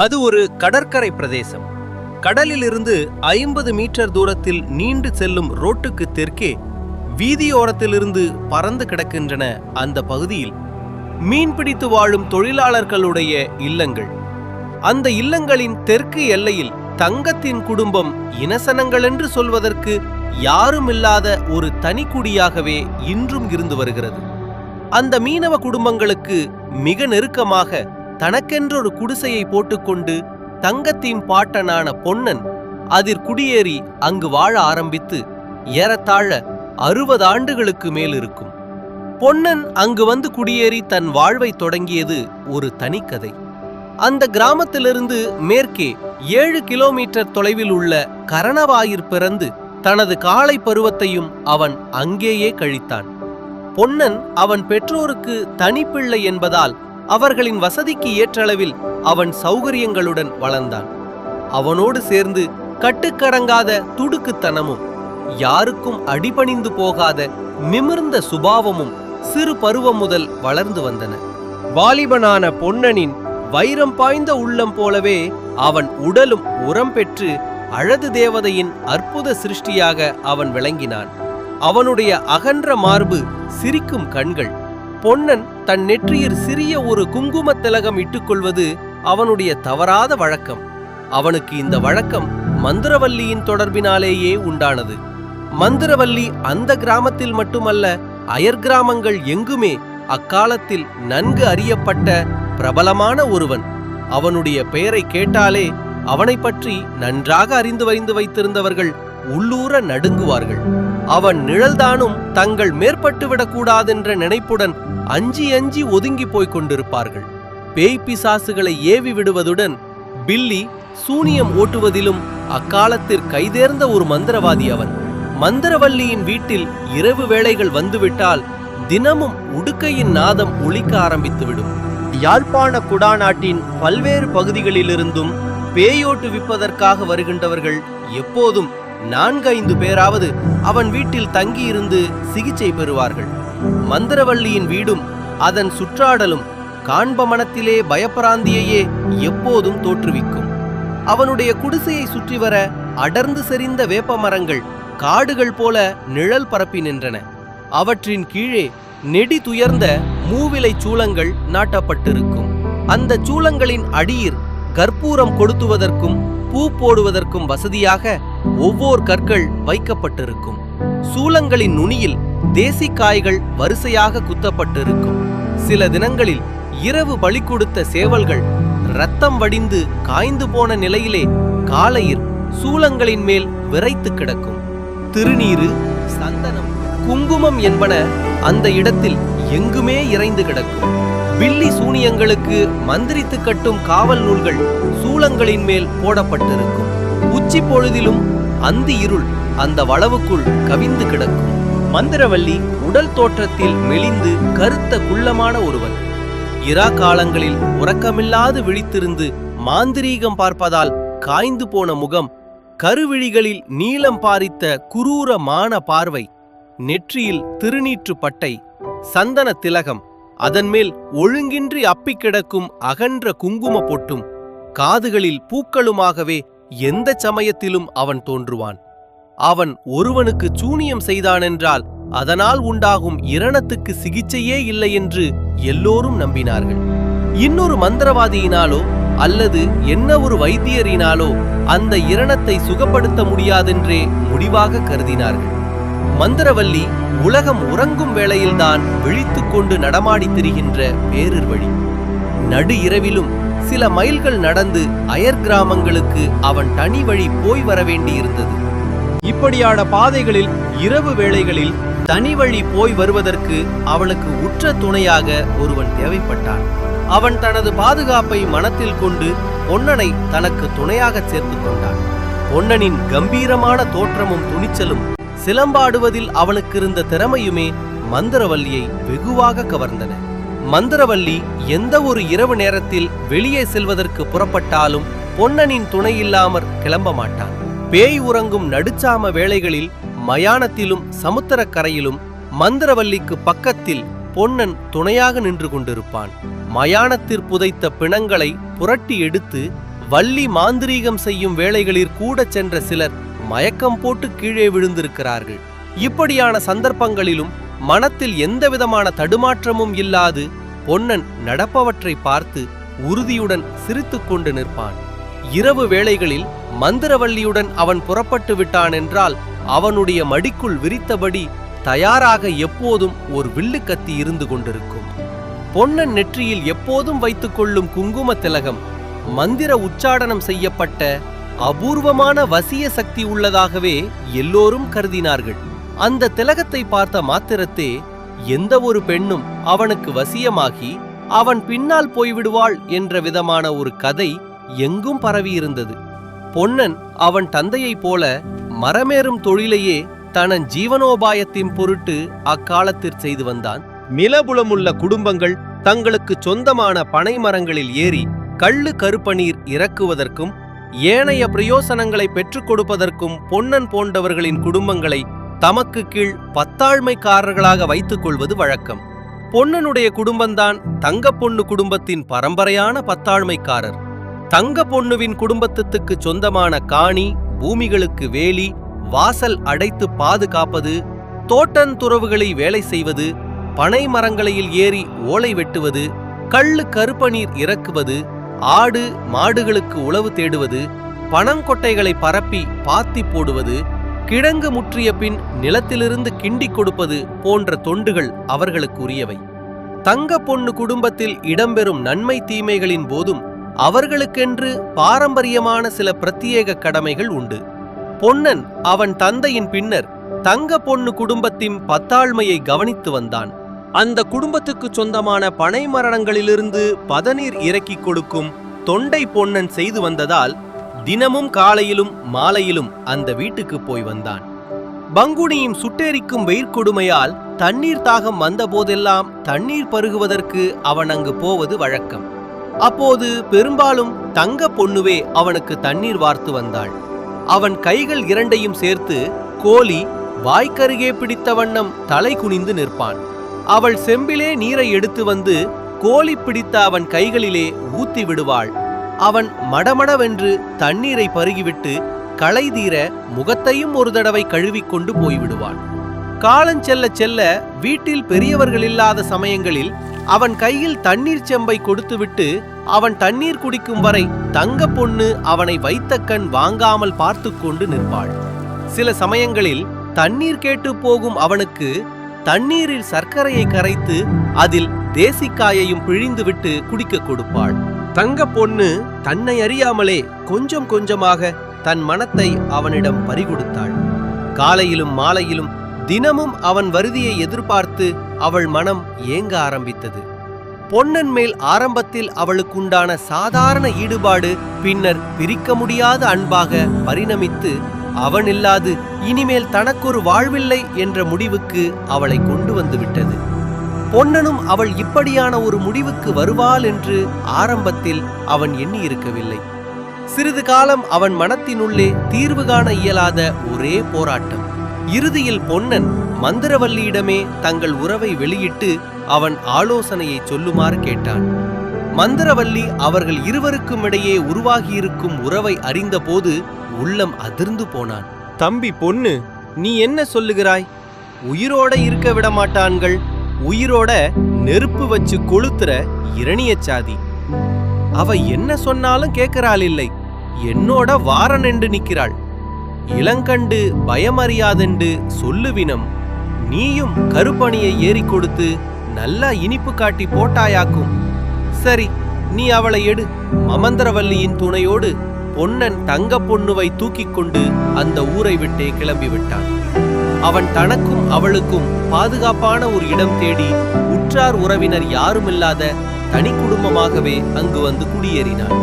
அது ஒரு கடற்கரை பிரதேசம். கடலிலிருந்து 50 மீட்டர் தூரத்தில் நீண்டு செல்லும் ரோட்டுக்கு தெற்கே வீதியோரத்திலிருந்து பறந்து கிடக்கின்றன அந்த பகுதியில் மீன்பிடித்து வாழும் தொழிலாளர்களுடைய இல்லங்கள். அந்த இல்லங்களின் தெற்கு எல்லையில் தங்கத்தின் குடும்பம் இனசனங்கள் என்று சொல்வதற்கு யாருமில்லாத ஒரு தனிக்குடியாகவே இன்றும் இருந்து வருகிறது. அந்த மீனவ குடும்பங்களுக்கு மிக நெருக்கமாக தனக்கென்றொரு குடிசையை போட்டுக்கொண்டு தங்கத்தின் பாட்டனான பொன்னன் அதில் குடியேறி அங்கு வாழ ஆரம்பித்து ஏறத்தாழ 60 ஆண்டுகளுக்கு மேல் இருக்கும். பொன்னன் அங்கு வந்து குடியேறி தன் வாழ்வை தொடங்கியது ஒரு தனிக்கதை. அந்த கிராமத்திலிருந்து மேற்கே 7 கிலோமீட்டர் தொலைவில் உள்ள கரணவாயிற் பிறந்து தனது காலை பருவத்தையும் அவன் அங்கேயே கழித்தான். பொன்னன் அவன் பெற்றோருக்கு தனிப்பிள்ளை என்பதால் அவர்களின் வசதிக்கு ஏற்றளவில் அவன் சௌகரியங்களுடன் வளர்ந்தான். அவனோடு சேர்ந்து கட்டுக்கடங்காத துடுக்குத்தனமும் யாருக்கும் அடிபணிந்து போகாத நிமிர்ந்த சுபாவமும் சிறு பருவம் முதல் வளர்ந்து வந்தன. வாலிபனான பொன்னனின் வைரம் பாய்ந்த உள்ளம் போலவே அவன் உடலும் உரம் பெற்று அழகு தேவதையின் அற்புத சிருஷ்டியாக அவன் விளங்கினான். அவனுடைய அகன்ற மார்பு, சிரிக்கும் கண்கள். பொன்னன் தன் நெற்றியில் சிறிய ஒரு குங்கும திலகம் இட்டுக்கொள்வது அவனுடைய தவறாத வழக்கம். அவனுக்கு இந்த வழக்கம் மந்திரவல்லியின் தொடர்பினாலேயே உண்டானது. மந்திரவல்லி அந்த கிராமத்தில் மட்டுமல்ல, அயற்கிராமங்கள் எங்குமே அக்காலத்தில் நன்கு அறியப்பட்ட பிரபலமான ஒருவன். அவனுடைய பெயரை கேட்டாலே அவனை பற்றி நன்றாக அறிந்து வைத்திருந்தவர்கள் உள்ளூர நடுங்குவார்கள். அவன் நிழல்தானும் தங்கள் மேற்பட்டுவிடக்கூடாதென்ற நினைப்புடன் அஞ்சி அஞ்சி ஒதுங்கி போய்க் கொண்டிருப்பார்கள். பேய் பிசாசுகளை ஏவி விடுவதுடன் பில்லி சூனியம் ஓட்டுவதிலும் அக்காலத்தில் கைதேர்ந்த ஒரு மந்திரவாதி அவன். மந்திரவல்லியின் வீட்டில் இரவு வேளைகள் வந்துவிட்டால் தினமும் உடுக்கையின் நாதம் ஒலிக்க ஆரம்பித்துவிடும். யாழ்ப்பாண குடாநாட்டின் பல்வேறு பகுதிகளிலிருந்தும் பேயோட்டு விற்பதற்காக வருகின்றவர்கள் எப்போதும் 4-5 பேராவது அவன் வீட்டில் தங்கியிருந்து சிகிச்சை பெறுவார்கள். மந்திரவல்லியின் வீடும் அதன் சுற்றாடலும் காண்ப மனத்திலே பயப்பராந்தியையே எப்போதும் தோற்றுவிக்கும். அவனுடைய குடிசையை சுற்றி வர அடர்ந்து செறிந்த வேப்ப மரங்கள் காடுகள் போல நிழல் பரப்பி நின்றன. அவற்றின் கீழே நெடி துயர்ந்த மூவிலை சூளங்கள் நாட்டப்பட்டிருக்கும். அந்த சூளங்களின் அடியில் கற்பூரம் கொடுத்துவதற்கும் பூ போடுவதற்கும் வசதியாக ஒவ்வொரு கற்கள் வைக்கப்பட்டிருக்கும். சூளங்களின் நுனியில் தேசிக்காய்கள் வரிசையாக குத்தப்பட்டிருக்கும். சில தினங்களில் இரவு பலி கொடுத்த சேவல்கள் இரத்தம் வடிந்து காய்ந்து போன நிலையிலே காலையில் சூளங்களின் மேல் விரைத்து கிடக்கும். திருநீரு, சந்தனம், குங்குமம் என்பன அந்த இடத்தில் எங்குமே இறைந்து கிடக்கும். பில்லி சூனியங்களுக்கு மந்திரித்து கட்டும் காவல் நூல்கள் சூளங்களின் மேல் போடப்பட்டிருக்கும். உச்சி பொழுதிலும் அந்தி இருள் அந்த வளவுக்குள் கவிந்து கிடக்கும். மந்திரவல்லி உடல் தோற்றத்தில் மெலிந்து கருத்த குள்ளமான ஒருவன். இரா காலங்களில் உறக்கமில்லாது விழித்திருந்து மாந்திரீகம் பார்ப்பதால் காய்ந்து போன முகம், கருவிழிகளில் நீலம் பாரித்த குரூரமான பார்வை, நெற்றியில் திருநீற்று பட்டை, சந்தன திலகம், அதன்மேல் ஒழுங்கின்றி அப்பிக் கிடக்கும் அகன்ற குங்கும பொட்டும், காதுகளில் பூக்களுமாகவே எந்த சமயத்திலும் அவன் தோன்றுவான். அவன் ஒருவனுக்கு சூனியம் செய்தானென்றால் அதனால் உண்டாகும் இரணத்துக்கு சிகிச்சையே இல்லை என்று எல்லோரும் நம்பினார்கள். இன்னொரு மந்திரவாதியினாலோ அல்லது என்ன ஒரு வைத்தியரினாலோ அந்த இரணத்தை சுகப்படுத்த முடியாதென்றே முடிவாக கருதினார்கள். மந்திரவல்லி உலகம் உறங்கும் வேளையில்தான் விழித்துக் கொண்டு நடமாடி திரிகின்ற பேரிர் வழி. நடு இரவிலும் சில மைல்கள் நடந்து அயர் கிராமங்களுக்கு அவன் தனி வழி போய் வர வேண்டியிருந்தது. இப்படியான பாதைகளில் இரவு வேளைகளில் தனி வழி போய் வருவதற்கு அவளுக்கு உற்ற துணையாக ஒருவன் தேவைப்பட்டான். அவன் தனது பாதுகாப்பை மனத்தில் கொண்டு பொன்னனை தனக்கு துணையாக சேர்த்து கொண்டான். பொன்னனின் கம்பீரமான தோற்றமும் துணிச்சலும் சிலம்பாடுவதில் அவனுக்கு இருந்த திறமையுமே மந்திரவல்லியை வெகுவாக கவர்ந்தன. மந்திரவல்லி எந்த ஒரு இரவு நேரத்தில் வெளியே செல்வதற்கு புறப்பட்டாலும் பொன்னனின் துணையில்லாமற் கிளம்ப மாட்டான். பேய் உறங்கும் நடுச்சாம வேளைகளில் மயானத்திலும் சமுத்திரக்கரையிலும் மந்திரவல்லிக்கு பக்கத்தில் பொன்னன் துணையாக நின்று கொண்டிருப்பான். மயானத்திற் புதைத்த பிணங்களை புரட்டி எடுத்து வள்ளி மாந்திரீகம் செய்யும் வேளைகளில் கூட சென்ற சிலர் மயக்கம் போட்டு கீழே விழுந்திருக்கிறார்கள். இப்படியான சந்தர்ப்பங்களிலும் மனத்தில் எந்தவிதமான தடுமாற்றமும் இல்லாது பொன்னன் நடப்பவற்றை பார்த்து உறுதியுடன் சிரித்துக் கொண்டு நிற்பான். இரவு வேளைகளில் மந்திரவல்லியுடன் அவன் புறப்பட்டு விட்டான் என்றால் அவனுடைய மடிக்குள் விரித்தபடி தயாராக எப்போதும் ஒரு வில்லு கத்தி இருந்து கொண்டிருக்கும். பொன்னன் நெற்றியில் எப்போதும் வைத்துக் கொள்ளும் குங்கும திலகம் மந்திர உச்சாடனம் செய்யப்பட்ட அபூர்வமான வசிய சக்தி உள்ளதாகவே எல்லோரும் கருதினார்கள். அந்த திலகத்தை பார்த்த மாத்திரத்தே எந்த ஒரு பெண்ணும் அவனுக்கு வசியமாகி அவன் பின்னால் போய்விடுவாள் என்ற விதமான ஒரு கதை எங்கும் பரவியிருந்தது. பொன்னன் அவன் தந்தையைப் போல மரமேறும் தொழிலையே தனன் ஜீவனோபாயத்தின் பொருட்டு அக்காலத்தில் செய்து வந்தான். நிலபுலமுள்ள குடும்பங்கள் தங்களுக்கு சொந்தமான பனை மரங்களில் ஏறி கள்ளு கருப்பநீர் இறக்குவதற்கும் ஏனைய பிரயோசனங்களை பெற்றுக் கொடுப்பதற்கும் பொன்னன் போன்றவர்களின் குடும்பங்களை தமக்கு கீழ் பத்தாழ்மைக்காரர்களாக வைத்துக் கொள்வது வழக்கம். பொன்னனுடைய குடும்பம்தான் தங்க பொண்ணு குடும்பத்தின் பரம்பரையான பத்தாழ்மைக்காரர். தங்க பொண்ணுவின் குடும்பத்துக்கு சொந்தமான காணி, பூமிகளுக்கு வேலி, வாசல் அடைத்து பாதுகாப்பது, தோட்டந்துறவுகளை வேலை செய்வது, பனை மரங்களையில் ஏறி ஓலை வெட்டுவது, கள்ளு கருப்பநீர் இறக்குவது, ஆடு மாடுகளுக்கு உழவு தேடுவது, பனங்கொட்டைகளை பரப்பி பாத்தி போடுவது, கிழங்கு முற்றிய பின் நிலத்திலிருந்து கிண்டிக் கொடுப்பது போன்ற தொண்டுகள் அவர்களுக்கு உரியவை. தங்க பொண்ணு குடும்பத்தில் இடம்பெறும் நன்மை தீமைகளின் போதும் அவர்களுக்கென்று பாரம்பரியமான சில பிரத்யேக கடமைகள் உண்டு. பொன்னன் அவன் தந்தையின் பின்னர் தங்க பொண்ணு குடும்பத்தின் பத்தாழ்மையை கவனித்து வந்தான். அந்த குடும்பத்துக்கு சொந்தமான பனை மரணங்களிலிருந்து பதநீர் இறக்கிக் கொடுக்கும் தொண்டை பொன்னன் செய்து வந்ததால் தினமும் காலையிலும் மாலையிலும் அந்த வீட்டுக்கு போய் வந்தான். பங்குனியும் சுட்டெரிக்கும் வெயிற்கொடுமையால் தண்ணீர் தாகம் வந்த போதெல்லாம் தண்ணீர் பருகுவதற்கு அவன் அங்கு போவது வழக்கம். அப்போது பெரும்பாலும் தங்க பொண்ணுவே அவனுக்கு தண்ணீர் வார்த்து வந்தாள். அவன் கைகள் இரண்டையும் சேர்த்து கோலி வாய்க்கருகே பிடித்த வண்ணம் தலை குனிந்து நிற்பான். அவள் செம்பிலே நீரை எடுத்து வந்து கோலி பிடித்த அவன் கைகளிலே ஊத்தி விடுவாள். அவன் மடமடவென்று தண்ணீரை பருகிவிட்டு களை தீர முகத்தையும் ஒரு தடவை கழுவிக்கொண்டு போய்விடுவான். காலஞ்செல்ல செல்ல வீட்டில் பெரியவர்கள் இல்லாத சமயங்களில் அவன் கையில் தண்ணீர் செம்பை கொடுத்துவிட்டு அவன் தண்ணீர் குடிக்கும் வரை தங்க பொண்ணு அவனை வைத்த கண் வாங்காமல் பார்த்து கொண்டு நிற்பாள். சில சமயங்களில் தண்ணீர் கேட்டு போகும் அவனுக்கு தண்ணீரில் சர்க்கரையை கரைத்து அதில் தேசிக்காயையும் பிழிந்துவிட்டு குடிக்க கொடுப்பாள். தங்க பொண்ணு தன்னை அறியாமலே கொஞ்சம் கொஞ்சமாக தன் மனத்தை அவனிடம் பறிகொடுத்தாள். காலையிலும் மாலையிலும் தினமும் அவன் வருதியை எதிர்பார்த்து அவள் மனம் ஏங்க ஆரம்பித்தது. பொன்னன் மேல் ஆரம்பத்தில் அவளுக்குண்டான சாதாரண ஈடுபாடு பின்னர் பிரிக்க முடியாத அன்பாக பரிணமித்து அவனில்லாது இனிமேல் தனக்கொரு வாழ்வில்லை என்ற முடிவுக்கு அவளை கொண்டு வந்து விட்டது. பொன்னனும் அவள் இப்படியான ஒரு முடிவுக்கு வருவாள் என்று ஆரம்பத்தில் அவன் எண்ணியிருக்கவில்லை. சிறிது காலம் அவன் மனத்தினுள்ளே தீர்வு காண இயலாத ஒரே போராட்டம். இறுதியில் பொன்னன் மந்திரவல்லியிடமே தங்கள் உறவை வெளியிட்டு அவன் ஆலோசனையை சொல்லுமாறு கேட்டான். மந்திரவல்லி அவர்கள் இருவருக்கும் இடையே உருவாகியிருக்கும் உறவை அறிந்தபோது உள்ளம் அதிர்ந்து போனான். தம்பி பொண்ணு, நீ என்ன சொல்லுகிறாய்? உயிரோட இருக்க விட மாட்டான்கள். உயிரோட நெருப்பு வச்சு கொளுத்துற இரணிய சாதி. அவ என்ன சொன்னாலும் கேட்கிறாள் இல்லை. என்னோட வாரனென்று நிற்கிறாள். இளங்கண்டு பயமறியாதென்று சொல்லுவினம். நீயும் கருப்பணியை ஏறி கொடுத்து நல்லா இனிப்பு காட்டி போட்டாயாக்கும். சரி, நீ அவளை எடு. மமந்திரவல்லியின் துணையோடு பொன்னன் தங்க பொண்ணுவை தூக்கிக் கொண்டு அந்த ஊரை விட்டே கிளம்பிவிட்டான். அவன் தனக்கும் அவளுக்கும் பாதுகாப்பான ஒரு இடம் தேடி உற்றார் உறவினர் யாருமில்லாத தனி குடும்பமாகவே அங்கு வந்து குடியேறினான்.